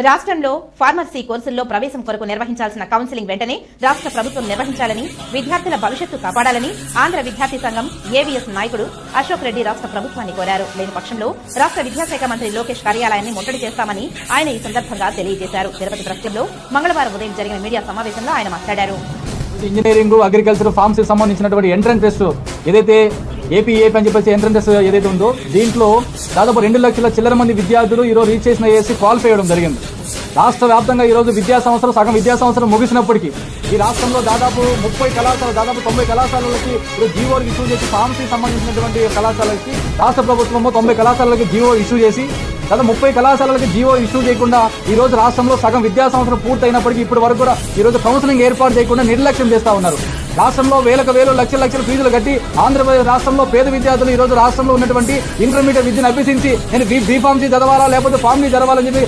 రాష్ట్రంలో ఫార్మసీ కోర్సుల్లో ప్రవేశం కొరకు నిర్వహించాల్సిన కౌన్సిలింగ్ వెంటనే రాష్ట్ర ప్రభుత్వం నిర్వహించాలని, విద్యార్థుల భవిష్యత్తు కాపాడాలని ఆంధ్ర విద్యార్థి సంఘం ఏవీఎస్ నాయకుడు అశోక్ రెడ్డి రాష్ట్ర ప్రభుత్వాన్ని కోరారు. లేని పక్షంలో రాష్ట్ర విద్యాశాఖ మంత్రి లోకేష్ కార్యాలయాన్ని ముట్టడి చేస్తామని ఆయన ఈ సందర్భంగా తెలియజేశారు. తిరుపతి ప్రెస్క్లబ్లో మంగళవారం ఉదయం జరిగిన మీడియా సమావేశంలో ఆయన మాట్లాడారు. ఇంజనీరింగ్, అగ్రికల్చర్, ఫార్మసీ సంబంధించినటువంటి ఎంట్రన్స్ టెస్ట్ ఏదైతే ఏపీ అని చెప్పేసి ఎంట్రన్స్ టెస్ట్ ఏదైతే ఉందో దీంట్లో దాదాపు 2 లక్షల చిల్లర మంది విద్యార్థులు ఈరోజు రిజిస్ట్రేషన్ చేసి క్వాలిఫై అవ్వడం జరిగింది. రాష్ట్ర వ్యాప్తంగా ఈరోజు విద్యా సంవత్సరం సగం విద్యా సంవత్సరం ముగిసినప్పటికీ ఈ రాష్ట్రంలో దాదాపు 30 కళాశాలలు, దాదాపు 90 కళాశాలలకి జీవోలు ఇష్యూ చేసి ఫార్మసీ సంబంధించినటువంటి కళాశాలకి రాష్ట్ర ప్రభుత్వము 90 కళాశాలలకి జీవో ఇష్యూ చేసి దాదాపు 30 కళాశాలలకి జీవో ఇష్యూ చేయకుండా ఈ రోజు రాష్ట్రంలో సగం విద్యా సంవత్సరం పూర్తయినప్పటికీ ఇప్పటి వరకు కూడా ఈ రోజు కౌన్సిలింగ్ ఏర్పాటు చేయకుండా నిర్లక్ష్యం చేస్తా ఉన్నారు. రాష్ట్రంలో వేలకు వేలు లక్షల ఫీజులు కట్టి ఆంధ్రప్రదేశ్ రాష్ట్రంలో పేద విద్యార్థులు ఈ రోజు రాష్ట్రంలో ఉన్నటువంటి ఇంటర్మీడియట్ విద్యను అభ్యసించి నేను బీఫార్మసీ చదవాలా లేకపోతే ఫార్మసీ చదవాలని చెప్పి